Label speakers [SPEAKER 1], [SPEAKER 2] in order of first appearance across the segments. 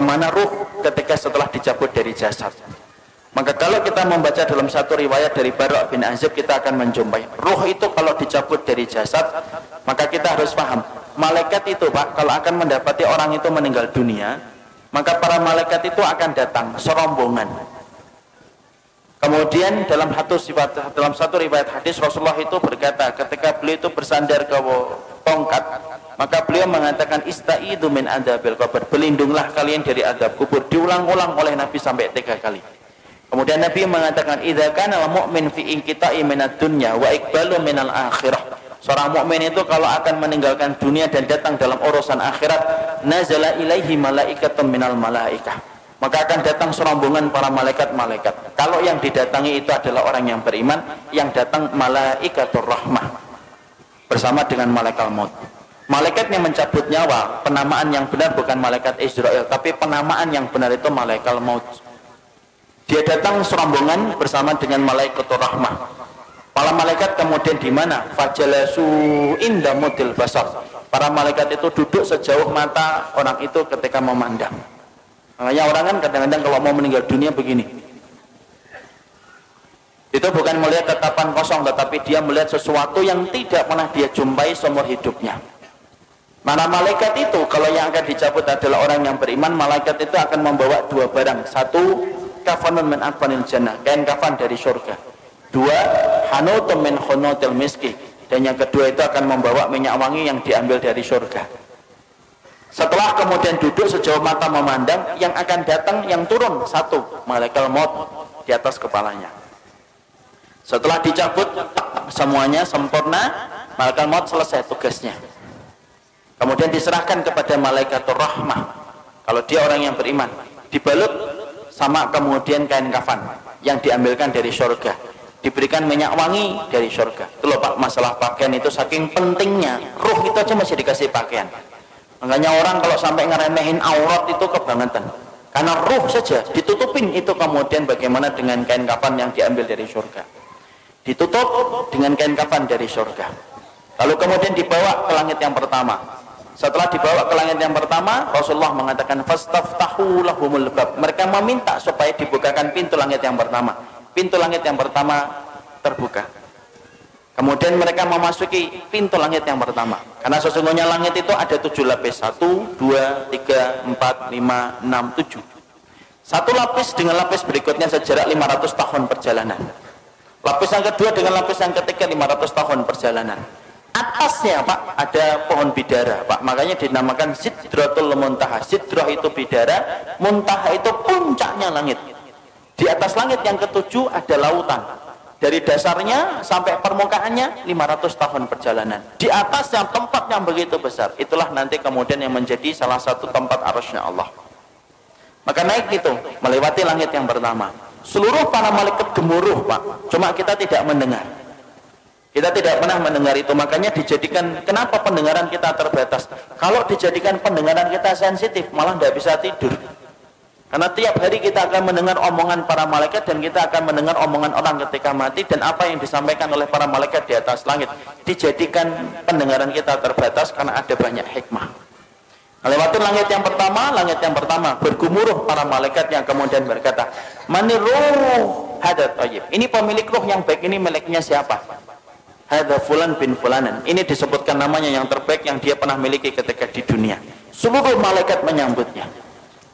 [SPEAKER 1] bagaimana ruh ketika setelah dicabut dari jasad. Maka kalau kita membaca dalam satu riwayat dari Bara' bin Azib, kita akan menjumpai ruh itu kalau dicabut dari jasad, maka kita harus paham, malaikat itu Pak, kalau akan mendapati orang itu meninggal dunia, maka para malaikat itu akan datang serombongan. Kemudian dalam satu riwayat hadis, Rasulullah itu berkata ketika beliau itu bersandar ke tongkat, maka beliau mengatakan istaidu min adabil qabr, berlindunglah kalian dari adab kubur. Diulang-ulang oleh Nabi sampai 3 kali. Kemudian Nabi mengatakan idza kana al-mu'min fi inqita'i minad dunya wa iqbalu minal akhirah. Seorang mukmin itu kalau akan meninggalkan dunia dan datang dalam urusan akhirat, nazala ilaihi malaikatun minal malaikah, maka akan datang serombongan para malaikat-malaikat. Kalau yang didatangi itu adalah orang yang beriman, yang datang malaikatur rahmah bersama dengan malaikat maut. Malaikat yang mencabut nyawa, penamaan yang benar bukan malaikat Israel, tapi penamaan yang benar itu malaikat maut. Dia datang serombongan bersama dengan malaikatur rahmah. Para malaikat kemudian di mana? Fajalasu inda mudil basar. Para malaikat itu duduk sejauh mata orang itu ketika memandang. Makanya orang kan kadang-kadang kalau mau meninggal dunia begini. Itu bukan melihat tatapan kosong, tetapi dia melihat sesuatu yang tidak pernah dia jumpai seumur hidupnya. Mana malaikat itu kalau yang akan dicabut adalah orang yang beriman, malaikat itu akan membawa 2 barang. 1, kafanun min akfanil jannah, kain kafan dari surga. 2, hanutun min khunutil miski, dan yang kedua itu akan membawa minyak wangi yang diambil dari surga. Setelah kemudian duduk sejauh mata memandang, yang akan datang, yang turun 1, malaikat maut di atas kepalanya. Setelah dicabut semuanya sempurna, malaikat maut selesai tugasnya. Kemudian diserahkan kepada malaikatur rahmah. Kalau dia orang yang beriman, dibalut sama kemudian kain kafan yang diambilkan dari surga, diberikan minyak wangi dari surga. Itu loh Pak, masalah pakaian itu saking pentingnya. Ruh itu aja masih dikasih pakaian. Makanya orang kalau sampai ngeremehin aurat itu kebangetan. Karena ruh saja ditutupin itu, kemudian bagaimana dengan kain kafan yang diambil dari surga. Ditutup dengan kain kafan dari surga. Lalu kemudian dibawa ke langit yang pertama. Setelah dibawa ke langit yang pertama, Rasulullah mengatakan fastaftahu lahumul bab. Mereka meminta supaya dibukakan pintu langit yang pertama. Pintu langit yang pertama terbuka. Kemudian mereka memasuki pintu langit yang pertama. Karena sesungguhnya langit itu ada 7 lapis. 1, 2, 3, 4, 5, 6, 7. Satu lapis dengan lapis berikutnya sejarak 500 tahun perjalanan. Lapis yang kedua dengan lapis yang ketiga 500 tahun perjalanan. Atasnya Pak ada pohon bidara Pak, makanya dinamakan Sidratul Muntaha. Sidrah itu bidara, Muntaha itu puncaknya langit. Di atas langit yang ketujuh ada lautan. Dari dasarnya sampai permukaannya 500 tahun perjalanan. Di atas yang tempat yang begitu besar, itulah nanti kemudian yang menjadi salah satu tempat arasnya Allah. Maka naik itu melewati langit yang pertama. Seluruh para malaikat gemuruh Pak, cuma kita tidak mendengar. Kita tidak pernah mendengar itu. Makanya dijadikan, kenapa pendengaran kita terbatas? Kalau dijadikan pendengaran kita sensitif, malah tidak bisa tidur. Karena tiap hari kita akan mendengar omongan para malaikat, dan kita akan mendengar omongan orang ketika mati, dan apa yang disampaikan oleh para malaikat di atas langit. Dijadikan pendengaran kita terbatas karena ada banyak hikmah. Melewati langit yang pertama bergumuruh para malaikat yang kemudian berkata, maniruh hadat tayyib. Ini pemilik ruh yang baik, ini miliknya siapa? Hadza fulan bin fulanan. Ini disebutkan namanya yang terbaik yang dia pernah miliki ketika di dunia. Seluruh malaikat menyambutnya.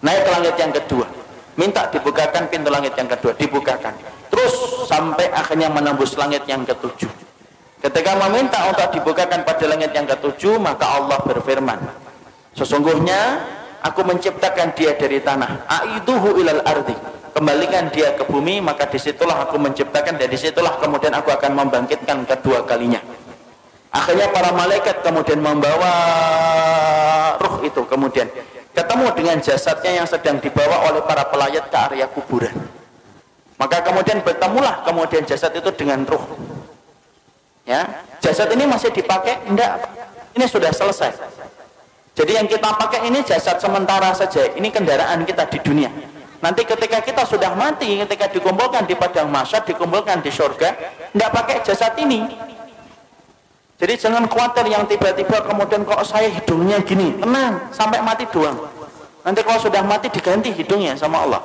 [SPEAKER 1] Naik ke langit yang kedua, minta dibukakan pintu langit yang kedua, dibukakan. Terus sampai akhirnya menembus langit yang ketujuh. Ketika meminta untuk dibukakan pada langit yang ketujuh, maka Allah berfirman, sesungguhnya aku menciptakan dia dari tanah, aiduhu ilal ardi, kembalikan dia ke bumi, maka disitulah aku menciptakan, dan disitulah kemudian aku akan membangkitkan kedua kalinya. Akhirnya para malaikat kemudian membawa ruh itu, kemudian ketemu dengan jasadnya yang sedang dibawa oleh para pelayat ke area kuburan. Maka kemudian bertemulah kemudian jasad itu dengan ruh. Ya, jasad ini masih dipakai? Enggak, ini sudah selesai. Jadi yang kita pakai ini jasad sementara saja, ini kendaraan kita di dunia. Nanti ketika kita sudah mati, ketika dikumpulkan di padang mahsyar, dikumpulkan di surga, enggak pakai jasad ini. Jadi jangan khawatir yang tiba-tiba kemudian kok saya hidungnya gini, tenang, sampai mati doang. Nanti kalau sudah mati diganti hidungnya sama Allah.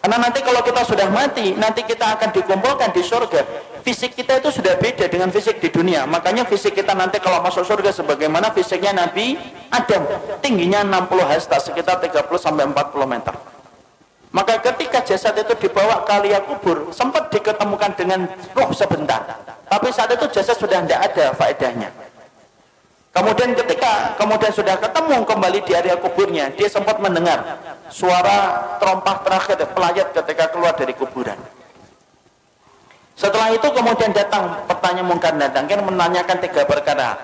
[SPEAKER 1] Karena nanti kalau kita sudah mati, nanti kita akan dikumpulkan di surga. Fisik kita itu sudah beda dengan fisik di dunia. Makanya fisik kita nanti kalau masuk surga sebagaimana fisiknya Nabi Adam. Tingginya 60 hasta, sekitar 30-40 meter. Maka ketika jasad itu dibawa ke liang kubur, sempat diketemukan dengan roh sebentar. Tapi saat itu jasad sudah tidak ada faedahnya. Kemudian ketika sudah ketemu kembali di area kuburnya, dia sempat mendengar suara terompah terakhir pelayat ketika keluar dari kuburan. Setelah itu kemudian datang pertanyaan mungkar dan nakir menanyakan 3 perkara.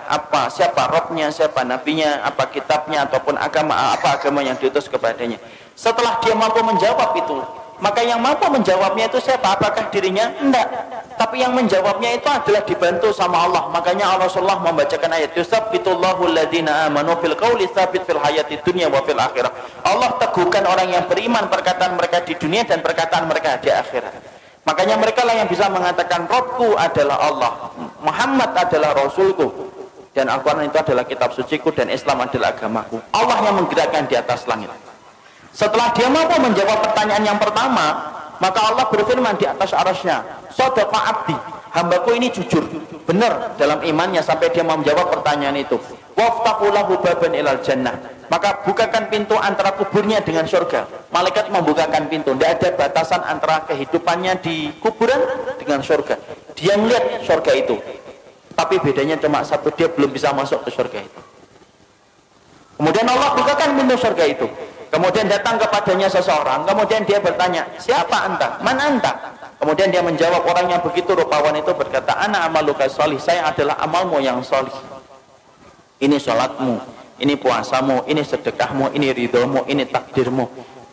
[SPEAKER 1] Siapa Robnya, siapa nabinya, apa kitabnya, ataupun apa agama yang diutus kepadanya. Setelah dia mampu menjawab itu, maka yang mampu menjawabnya itu siapa? Apakah dirinya? Enggak. Tapi yang menjawabnya itu adalah dibantu sama Allah. Makanya Rasulullah membacakan ayat yusabbitullahu alladhina amanu bil qawli tsabit fil hayati dunya wa fil akhirah. Allah teguhkan orang yang beriman perkataan mereka di dunia dan perkataan mereka di akhirat. Makanya mereka lah yang bisa mengatakan Rabbku adalah Allah, Muhammad adalah Rasulku, dan Al-Quran itu adalah kitab suciku, dan Islam adalah agamaku. Allah yang menggerakkan di atas langit. Setelah dia mampu menjawab pertanyaan yang pertama, maka Allah berfirman di atas arasnya, Shadaqa abdi, hambaku ini jujur, benar dalam imannya sampai dia mau menjawab pertanyaan itu. Waftahu lahu baban ilal jannah, maka bukakan pintu antara kuburnya dengan surga. Malaikat membukakan pintu, tidak ada batasan antara kehidupannya di kuburan dengan surga. Dia melihat surga itu, tapi bedanya cuma satu, dia belum bisa masuk ke surga itu. Kemudian Allah bukakan pintu surga itu. Kemudian datang kepadanya seseorang, kemudian dia bertanya, siapa anta? Man anta? Kemudian dia menjawab, orang yang begitu rupawan itu berkata, ana amaluka sholih, saya adalah amalmu yang sholih. Ini sholatmu, ini puasamu, ini sedekahmu, ini ridhomu, ini takdirmu.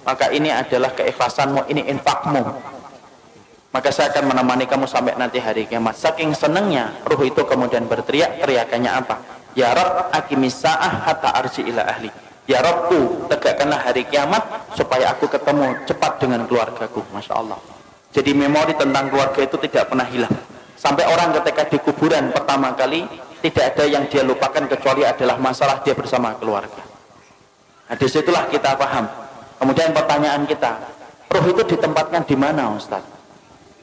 [SPEAKER 1] Maka ini adalah keikhlasanmu, ini infakmu. Maka saya akan menemani kamu sampai nanti hari kiamat. Saking senangnya, ruh itu kemudian berteriak, teriakannya apa? Ya Rabb, aqimis sa'ah hatta arji ila ahli. Ya Rabbku, tegakkanlah hari kiamat supaya aku ketemu cepat dengan keluargaku. Masya Allah. Jadi memori tentang keluarga itu tidak pernah hilang. Sampai orang ketika di kuburan pertama kali, tidak ada yang dia lupakan kecuali adalah masalah dia bersama keluarga. Nah, disitulah kita paham. Kemudian pertanyaan kita, ruh itu ditempatkan di mana, Ustaz?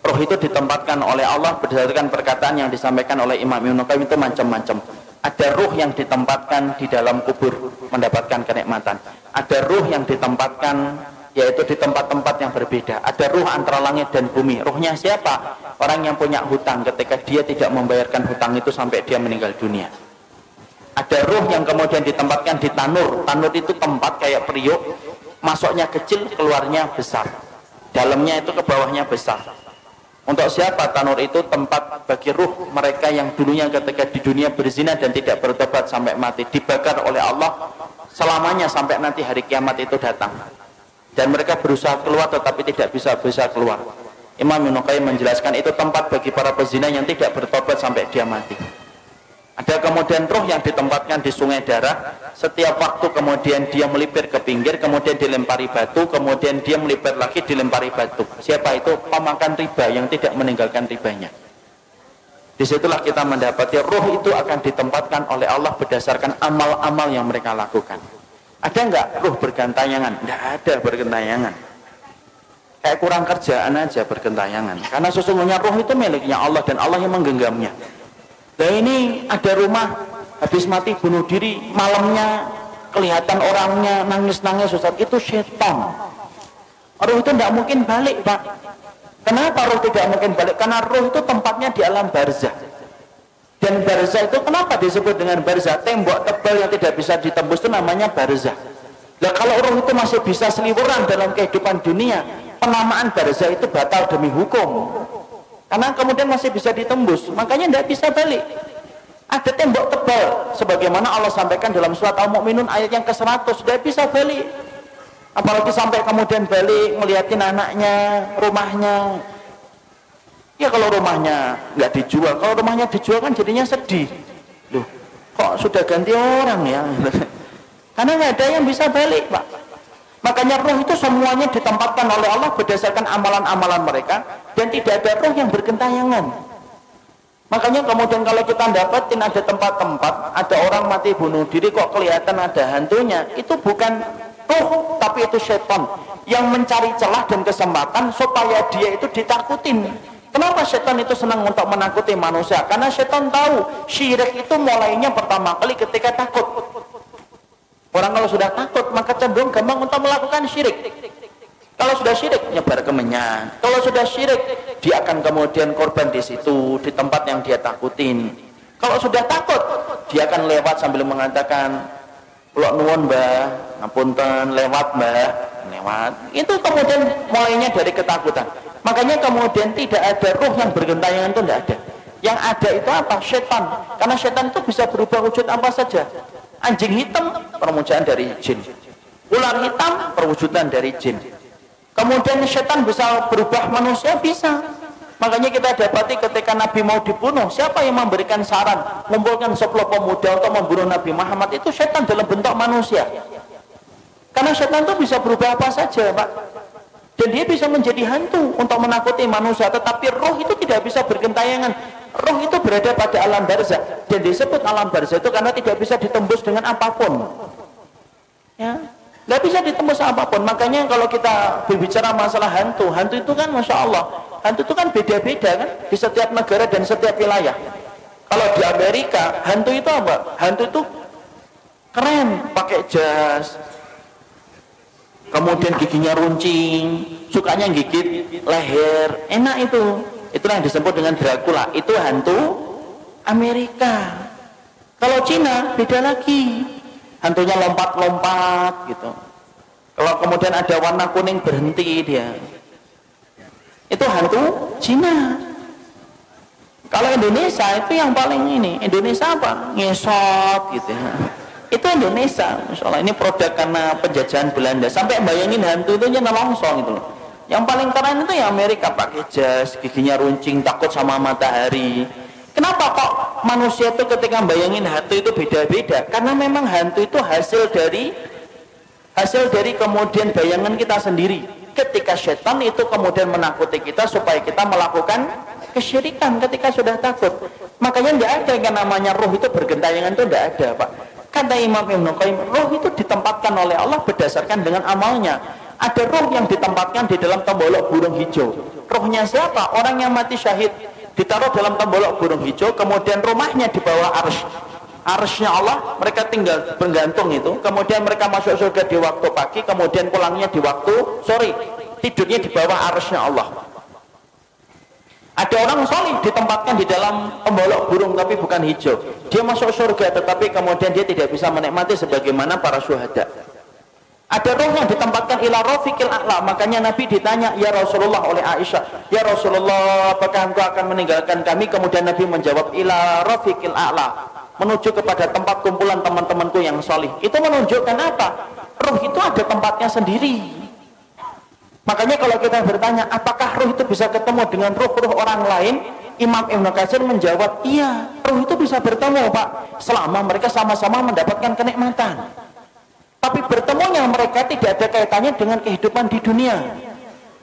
[SPEAKER 1] Ruh itu ditempatkan oleh Allah berdasarkan perkataan yang disampaikan oleh Imam Ibnu Qayyim itu macam-macam. Ada ruh yang ditempatkan di dalam kubur mendapatkan kenikmatan. Ada ruh yang ditempatkan yaitu di tempat-tempat yang berbeda. Ada ruh antara langit dan bumi. Ruhnya siapa? Orang yang punya hutang ketika dia tidak membayarkan hutang itu sampai dia meninggal dunia. Ada ruh yang kemudian ditempatkan di tanur. Tanur itu tempat kayak periuk, masuknya kecil, keluarnya besar. Dalamnya itu ke bawahnya besar. Untuk siapa tanur itu? Tempat bagi ruh mereka yang dulunya ketika di dunia berzina dan tidak bertobat sampai mati, dibakar oleh Allah selamanya sampai nanti hari kiamat itu datang. Dan mereka berusaha keluar tetapi tidak bisa keluar. Imam Ibnu Qayyim menjelaskan itu tempat bagi para pezina yang tidak bertobat sampai dia mati. Ada kemudian ruh yang ditempatkan di sungai darah. Setiap waktu kemudian dia melipir ke pinggir, kemudian dilempari batu, kemudian dia melipir lagi, dilempari batu. Siapa itu? Pemakan riba yang tidak meninggalkan ribanya. Disitulah kita mendapati ruh itu akan ditempatkan oleh Allah berdasarkan amal-amal yang mereka lakukan. Ada enggak ruh bergantayangan? Tidak ada bergantayangan. Kayak kurang kerjaan aja bergantayangan. Karena sesungguhnya ruh itu miliknya Allah dan Allah yang menggenggamnya. Nah ini ada rumah habis mati bunuh diri, malamnya kelihatan orangnya nangis-nangis, Ustaz, itu setan. Ruh itu tidak mungkin balik, Pak. Kenapa ruh tidak mungkin balik? Karena ruh itu tempatnya di alam barzah. Dan barzah itu kenapa disebut dengan barzah? Tembok tebal yang tidak bisa ditembus itu namanya barzah. Nah kalau ruh itu masih bisa seliweran dalam kehidupan dunia, penamaan barzah itu batal demi hukum. Karena kemudian masih bisa ditembus, makanya tidak bisa balik. Ada tembok tebal, sebagaimana Allah sampaikan dalam surat Al-Mu'minun ayat yang ke-100, tidak bisa balik. Apalagi sampai kemudian balik, ngeliatin anaknya, rumahnya. Ya kalau rumahnya nggak dijual, kalau rumahnya dijual kan jadinya sedih. Loh, kok sudah ganti orang ya? Karena nggak ada yang bisa balik, Pak. Makanya ruh itu semuanya ditempatkan oleh Allah berdasarkan amalan-amalan mereka, dan tidak ada ruh yang bergentayangan. Makanya kemudian kalau kita dapatin ada tempat-tempat, ada orang mati bunuh diri kok kelihatan ada hantunya, itu bukan ruh, tapi itu setan yang mencari celah dan kesempatan supaya dia itu ditakutin. Kenapa setan itu senang untuk menakuti manusia? Karena setan tahu syirik itu mulainya pertama kali ketika takut. Orang kalau sudah takut maka cenderung gampang untuk melakukan syirik. Kalau sudah syirik nyebar kemenyan. Kalau sudah syirik dia akan kemudian korban di situ, di tempat yang dia takutin. Kalau sudah takut dia akan lewat sambil mengatakan, "Kula nuwun Mbah, ngapunten, lewat Mbah, lewat." Itu kemudian mulainya dari ketakutan. Makanya kemudian tidak ada ruh yang bergentayangan, itu tidak ada. Yang ada itu apa? Setan. Karena setan itu bisa berubah wujud apa saja. Anjing hitam perwujudan dari jin, ular hitam perwujudan dari jin. Kemudian setan bisa berubah manusia, bisa. Makanya kita dapati ketika Nabi mau dibunuh, siapa yang memberikan saran mengumpulkan 10 pemuda untuk membunuh Nabi Muhammad? Itu setan dalam bentuk manusia. Karena setan itu bisa berubah apa saja, Pak. Dan dia bisa menjadi hantu untuk menakuti manusia. Tetapi roh itu tidak bisa bergentayangan. Roh itu berada pada alam barzah. Dan disebut alam barzah itu karena tidak bisa ditembus dengan apapun. Ya, nggak bisa ditembus apapun. Makanya kalau kita berbicara masalah hantu, hantu itu kan Masya Allah, hantu itu kan beda-beda kan di setiap negara dan setiap wilayah. Kalau di Amerika, hantu itu apa? Hantu itu keren, pakai jas, kemudian giginya runcing, sukanya gigit leher, enak itu. Itulah yang disebut dengan Dracula. Itu hantu Amerika. Kalau Cina beda lagi, hantunya lompat-lompat gitu. Kalau kemudian ada warna kuning berhenti dia, itu hantu Cina. Kalau Indonesia itu yang paling ini, Indonesia apa? Ngesot gitu ya. Itu Indonesia, Masya Allah. Ini produk karena penjajahan Belanda. Sampai bayangin hantu itu nelongso gitu loh. Yang paling keren itu ya Amerika, pakai jas, giginya runcing, takut sama matahari. Kenapa kok manusia itu ketika bayangin hantu itu beda-beda? Karena memang hantu itu hasil dari kemudian bayangan kita sendiri. Ketika setan itu kemudian menakuti kita supaya kita melakukan kesyirikan ketika sudah takut. Makanya tidak ada yang namanya roh itu bergentayangan, itu tidak ada, Pak. Kata Imam Ibnu Qayyim, roh itu ditempatkan oleh Allah berdasarkan dengan amalnya. Ada roh yang ditempatkan di dalam tembolok burung hijau. Rohnya siapa? Orang yang mati syahid ditaruh dalam tembolok burung hijau, kemudian rumahnya di bawah arsy. Arsy-nya Allah, mereka tinggal bergantung itu. Kemudian mereka masuk surga di waktu pagi, kemudian pulangnya di waktu sore. Tidurnya di bawah arsy-nya Allah. Ada orang solih ditempatkan di dalam tembolok burung tapi bukan hijau. Dia masuk surga tetapi kemudian dia tidak bisa menikmati sebagaimana para syuhada. Ada roh yang ditempatkan ila rafiqil a'la. Makanya Nabi ditanya, ya Rasulullah, oleh Aisyah, ya Rasulullah, apakah engkau akan meninggalkan kami? Kemudian Nabi menjawab, ila rafiqil a'la, menuju kepada tempat kumpulan teman-temanku yang solih. Itu menunjukkan apa? Roh itu ada tempatnya sendiri. Makanya kalau kita bertanya, apakah roh itu bisa ketemu dengan roh-roh orang lain? Imam Ibnu Katsir menjawab, iya, roh itu bisa bertemu, Pak, selama mereka sama-sama mendapatkan kenikmatan. Tapi bertemunya mereka tidak ada kaitannya dengan kehidupan di dunia.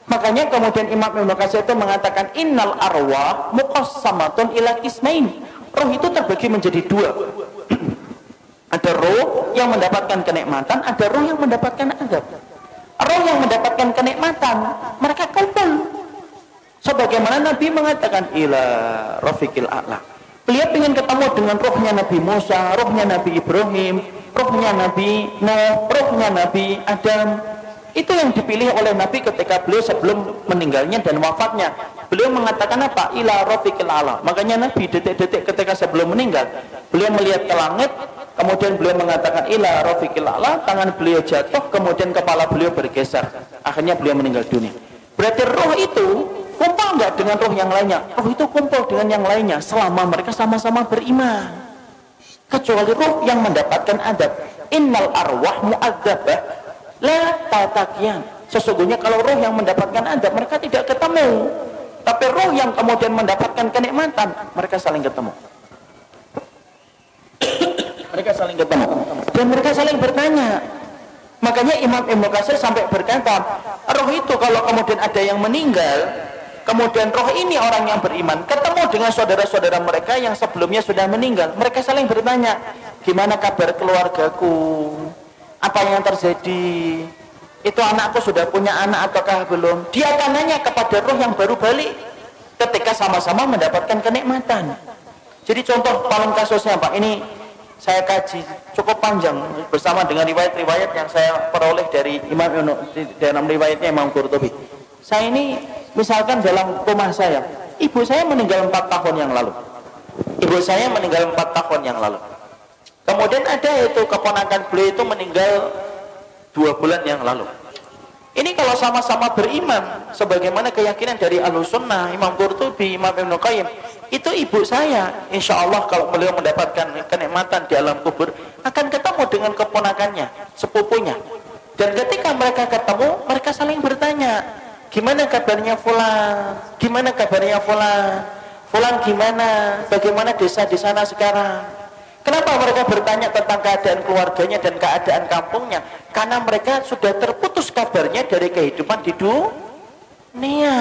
[SPEAKER 1] Makanya kemudian Imam Ibnu Katsir itu mengatakan, innal arwah muqassamatun ila qismain. Roh itu terbagi menjadi dua. Ada roh yang mendapatkan kenikmatan, ada roh yang mendapatkan azab. Roh yang mendapatkan kenikmatan, mereka kumpul. Sebagaimana Nabi mengatakan, ila rafiqil a'la. Beliau ingin ketemu dengan rohnya Nabi Musa, rohnya Nabi Ibrahim, rohnya Nabi Nuh, rohnya Nabi Adam. Itu yang dipilih oleh Nabi ketika beliau sebelum meninggalnya dan wafatnya. Beliau mengatakan apa? Ila rafiqil a'la. Makanya Nabi detik-detik ketika sebelum meninggal, beliau melihat ke langit, kemudian beliau mengatakan ila rafiqil a'la, tangan beliau jatuh, kemudian kepala beliau bergeser. Akhirnya beliau meninggal dunia. Berarti roh itu kumpul enggak dengan roh yang lainnya? Roh itu kumpul dengan yang lainnya selama mereka sama-sama beriman. Kecuali roh yang mendapatkan adab. Innal arwah mu'adzabah la tatakian. Sesungguhnya kalau roh yang mendapatkan adab, mereka tidak ketemu. Tapi roh yang kemudian mendapatkan kenikmatan, mereka saling ketemu. Mereka saling ketemu. Dan mereka saling bertanya. Makanya Imam Ibnu Katsir sampai berkata, roh itu kalau kemudian ada yang meninggal, kemudian roh ini orang yang beriman ketemu dengan saudara-saudara mereka yang sebelumnya sudah meninggal, mereka saling bertanya, gimana kabar keluargaku? apa yang terjadi, itu anakku sudah punya anak ataukah belum. Dia akan nanya kepada roh yang baru balik ketika sama-sama mendapatkan kenikmatan. Jadi contoh paling kasusnya Pak, ini saya kaji cukup panjang bersama dengan riwayat-riwayat yang saya peroleh dari dalam riwayatnya Imam Qurtubi. Saya ini misalkan dalam rumah saya, ibu saya meninggal 4 tahun yang lalu. Ibu saya meninggal 4 tahun yang lalu. Kemudian ada itu keponakan beliau itu meninggal 2 bulan yang lalu. Ini kalau sama-sama beriman sebagaimana keyakinan dari Ahlussunnah, Imam Qurtubi, Imam Ibnu Qayyim, itu ibu saya insya Allah kalau beliau mendapatkan kenikmatan di alam kubur akan ketemu dengan keponakannya, sepupunya. Dan ketika mereka ketemu, mereka saling bertanya, gimana kabarnya Fulan, gimana kabarnya Fulan, Fulan gimana, bagaimana desa di sana sekarang. Kenapa mereka bertanya tentang keadaan keluarganya dan keadaan kampungnya? Karena mereka sudah terputus kabarnya dari kehidupan di dunia.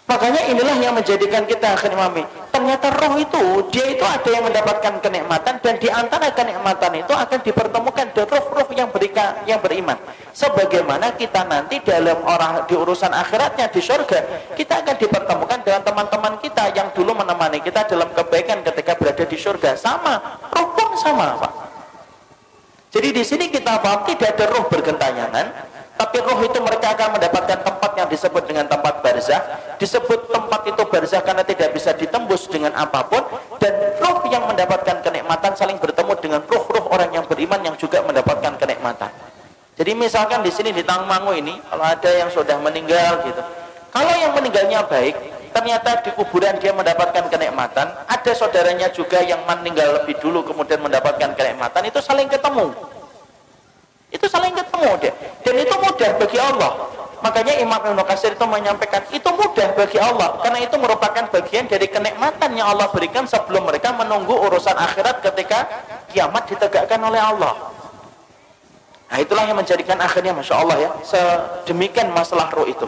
[SPEAKER 1] Makanya inilah yang menjadikan kita akhirnya ternyata roh itu, dia itu ada yang mendapatkan kenikmatan, dan di antara kenikmatan itu akan dipertemukan dengan roh-roh yang beriman. Sebagaimana kita nanti dalam di urusan akhiratnya di surga, kita akan dipertemukan dengan teman-teman kita yang dulu menemani kita dalam kebaikan ketika berada di surga. Sama, roh pun sama Pak. Jadi di sini kita paham tidak ada roh bergentayangan, tapi roh itu mereka akan mendapatkan tempat yang disebut dengan tempat barzah. Disebut tempat itu barzah karena tidak bisa ditembus dengan apapun, dan roh yang mendapatkan kenikmatan saling bertemu dengan roh-roh orang yang beriman yang juga mendapatkan kenikmatan. Jadi misalkan di sini di Tangmangu ini kalau ada yang sudah meninggal gitu, kalau yang meninggalnya baik, ternyata di kuburan dia mendapatkan kenikmatan, ada saudaranya juga yang meninggal lebih dulu kemudian mendapatkan kenikmatan, itu saling ketemu. Itu saling ketemu deh. Dan itu mudah bagi Allah. Makanya Imam Ibnu Katsir itu menyampaikan itu mudah bagi Allah, karena itu merupakan bagian dari kenikmatan yang Allah berikan sebelum mereka menunggu urusan akhirat ketika kiamat ditegakkan oleh Allah. Nah itulah yang menjadikan akhirnya Masya Allah ya, sedemikian masalah roh itu.